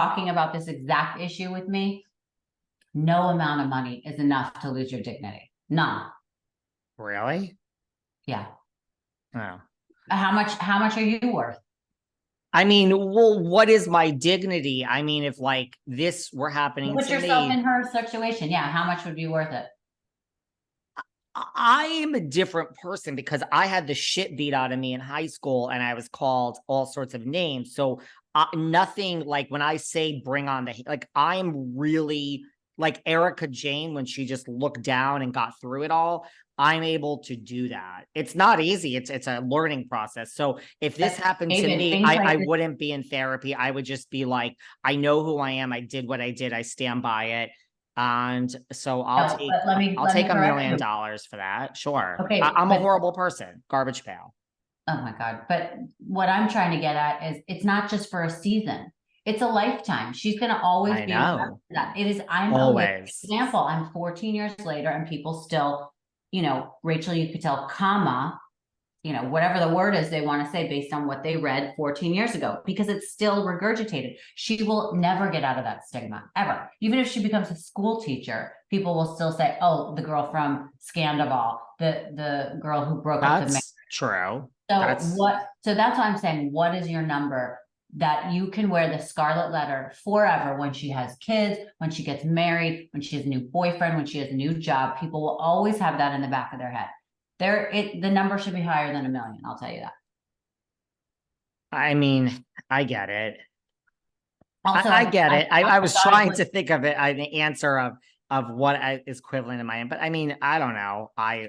talking about this exact issue with me, no amount of money is enough to lose your dignity. None. Really? Yeah. Oh. How much are you worth? I mean, well, what is my dignity? I mean, if like this were happening Put to yourself me, in her situation. Yeah. How much would be worth it? I am a different person because I had the shit beat out of me in high school and I was called all sorts of names. So nothing like when I say bring on the, like, I'm really like Erica Jane when she just looked down and got through it all. I'm able to do that. It's not easy. It's a learning process. So if this But happened to David, me, things I like this. wouldn't be in therapy. I would just be like, I know who I am. I did what I did. I stand by it. And so I'll No, take but let me $1 correct million you. for that. Sure. Okay, I'm a but horrible person. Garbage pail. oh my God. But what I'm trying to get at is it's not just for a season. It's a lifetime. She's going to always I be remembered know. for that. It is, I'm a living Always. example. I'm 14 years later and people still, Rachel, you could tell, comma, whatever the word is they want to say based on what they read 14 years ago, because it's still regurgitated. She will never get out of that stigma, ever. Even if she becomes a school teacher, people will still say, oh, the girl from Scandival, the girl who broke up the marriage. That's true. So that's why I'm saying, what is your number that you can wear the scarlet letter forever when she has kids, when she gets married, when she has a new boyfriend, when she has a new job? People will always have that in the back of their head. The number should be higher than $1 million. I'll tell you that. I mean, I get it. Also, I get it. I was trying to like, think of it, the answer of what is equivalent in my end, but I mean, I don't know. I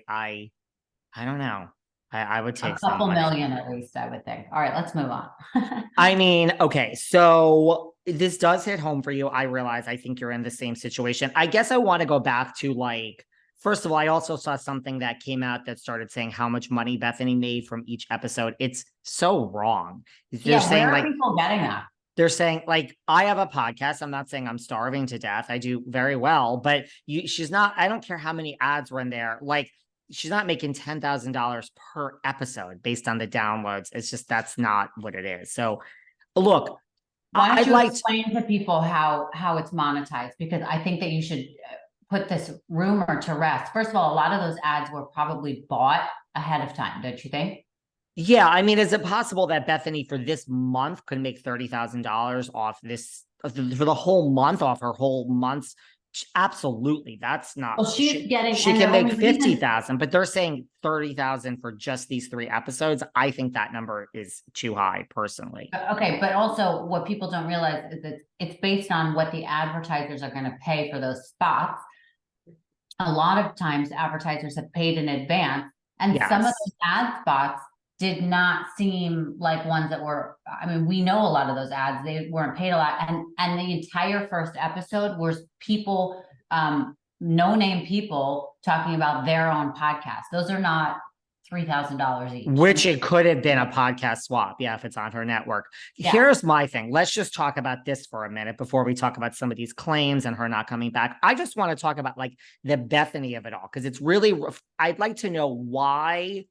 don't know. I would a take some couple money. million at least, I would think. All right, let's move on. I mean, okay, so this does hit home for you. I realize I think you're in the same situation. I guess I want to go back to like, first of all, I also saw something that came out that started saying how much money Bethenny made from each episode. It's so wrong. They're Yeah, saying where are like, people getting that? they're saying like, I have a podcast. I'm not saying I'm starving to death. I do very well, but she's not, I don't care how many ads were in there. Like, she's not making $10,000 per episode based on the downloads. It's just, that's not what it is. So look, Why don't I'd you like explain to people how it's monetized? Because I think that you should put this rumor to rest. First of all, a lot of those ads were probably bought ahead of time, don't you think? yeah, I mean, is it possible that Bethenny for this month could make $30,000 off this for the whole month, off her whole month's? Absolutely, that's not. Well, she's getting, She and the can make only reason, 50,000, but they're saying 30,000 for just these 3 episodes. I think that number is too high, personally. okay, but also what people don't realize is that it's based on what the advertisers are going to pay for those spots. A lot of times advertisers have paid in advance, and some of Yes. those ad spots did not seem like ones that were, I mean, we know a lot of those ads, they weren't paid a lot. And the entire first episode was people, no-name people talking about their own podcast. Those are not $3,000 each. Which it could have been a podcast swap. Yeah, if it's on her network. Yeah. Here's my thing. Let's just talk about this for a minute before we talk about some of these claims and her not coming back. I just want to talk about like the Bethenny of it all, because it's really, I'd like to know why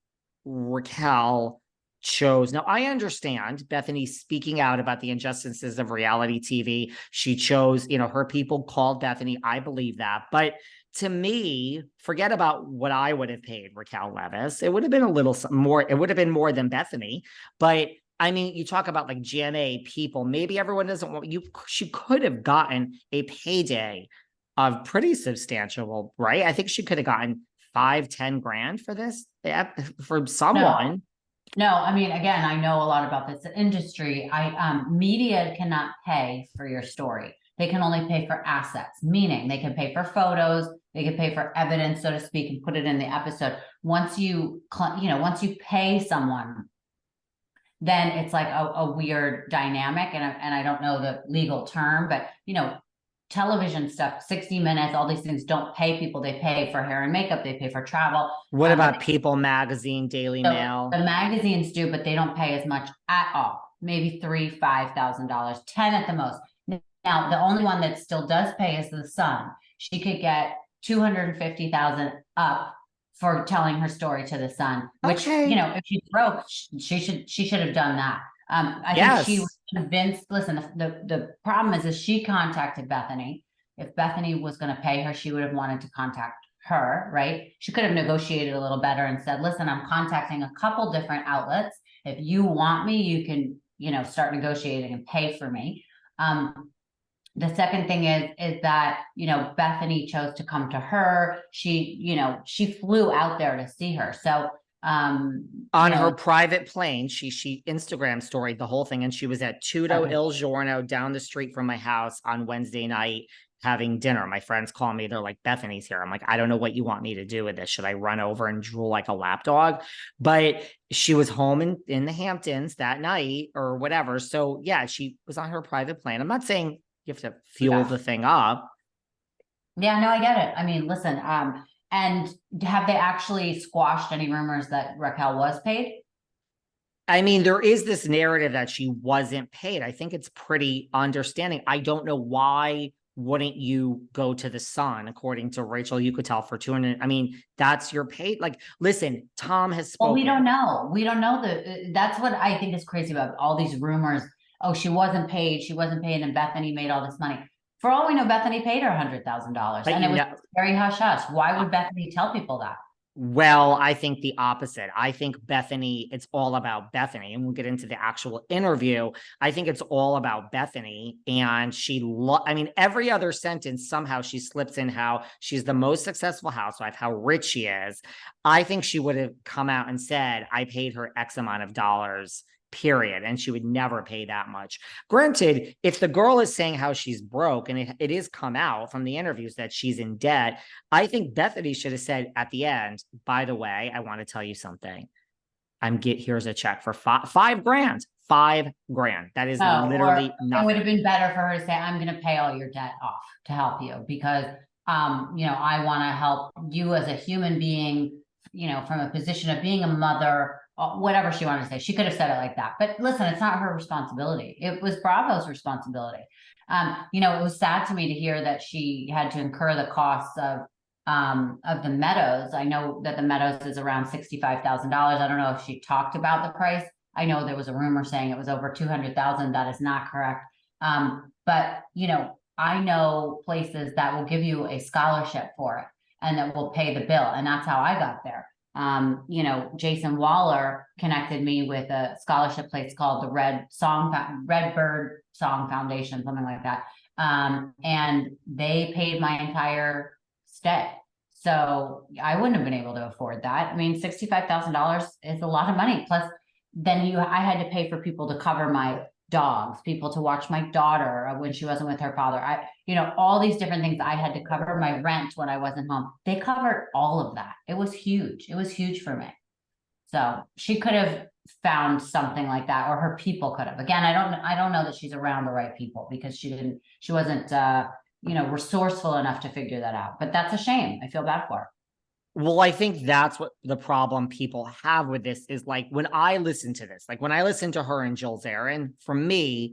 Raquel chose. Now, I understand Bethenny speaking out about the injustices of reality TV. She chose, her people called Bethenny. I believe that. But to me, forget about what I would have paid Raquel Leviss. It would have been a little more. It would have been more than Bethenny. But I mean, you talk about like GMA people. Maybe everyone doesn't want you. She could have gotten a payday of pretty substantial, right? I think she could have gotten 5-10 grand for this for someone. No, I mean, again, I know a lot about this industry. Media cannot pay for your story. They can only pay for assets, meaning they can pay for photos, they can pay for evidence, so to speak, and put it in the episode. Once you pay someone, then it's like a weird dynamic, and I don't know the legal term, but television stuff, 60 Minutes, all these things don't pay people. They pay for hair and makeup. They pay for travel. What about People Magazine, Daily Mail? The magazines do, but they don't pay as much at all. Maybe $3,000, $5,000, 10 at the most. Now, the only one that still does pay is the Sun. She could get 250,000 up for telling her story to the Sun, which, if she's broke, she should have done that. I think she was convinced, listen, the problem is she contacted Bethenny. If Bethenny was going to pay her, she would have wanted to contact her, right? She could have negotiated a little better and said, listen, I'm contacting a couple different outlets. If you want me, you can, start negotiating and pay for me. The second thing is that, Bethenny chose to come to her. She flew out there to see her. So, on her private plane, she Instagram storied the whole thing, and she was at Tutto Il Giorno down the street from my house on Wednesday night having dinner. My friends call me, they're like, Bethenny's here. I'm like, I don't know what you want me to do with this. Should I run over and drool like a lapdog? But she was home in the Hamptons that night or whatever. So yeah, she was on her private plane. I'm not saying you have to fuel the thing up. Yeah, no, I get it. I mean, listen, and have they actually squashed any rumors that Raquel was paid? I mean, there is this narrative that she wasn't paid. I think it's pretty understanding. I don't know why wouldn't you go to the Sun, according to Rachel, you could tell for 200. I mean, that's your pay. Like, listen, Tom has spoken. Well, we don't know. We don't know that's what I think is crazy about all these rumors. Oh, she wasn't paid. She wasn't paid. And Bethenny made all this money. For all we know, Bethenny paid her $100,000 and it was very hush hush. Why would Bethenny tell people that? Well, I think the opposite. I think Bethenny, it's all about Bethenny, and we'll get into the actual interview. I think it's all about Bethenny, and I mean, every other sentence, somehow she slips in how she's the most successful housewife, how rich she is. I think she would have come out and said, I paid her X amount of dollars, period, and she would never pay that much. Granted, if the girl is saying how she's broke, and it is come out from the interviews that she's in debt, I think Bethenny should have said at the end, by the way, I want to tell you something. Here's a check for $5,000. $5,000. That is literally nothing. It would have been better for her to say, I'm going to pay all your debt off to help you because, I want to help you as a human being, from a position of being a mother, whatever she wanted to say. She could have said it like that. But listen, it's not her responsibility. It was Bravo's responsibility. It was sad to me to hear that she had to incur the costs of the Meadows. I know that the Meadows is around $65,000. I don't know if she talked about the price. I know there was a rumor saying it was over $200,000. That is not correct. But I know places that will give you a scholarship for it and that will pay the bill. And that's how I got there. Jason Waller connected me with a scholarship place called the Red Bird Song Foundation, something like that. And they paid my entire stay. So I wouldn't have been able to afford that. I mean, $65,000 is a lot of money. Plus then I had to pay for people to cover my dogs, people to watch my daughter when she wasn't with her father. All these different things I had to cover, my rent when I wasn't home. They covered all of that. It was huge. It was huge for me. So she could have found something like that, or her people could have. Again, I don't know that she's around the right people because she wasn't, resourceful enough to figure that out. But that's a shame. I feel bad for her. Well, I think that's what the problem people have with this is, like, when I listen to this, like when I listen to her and Jill Zarin, for me,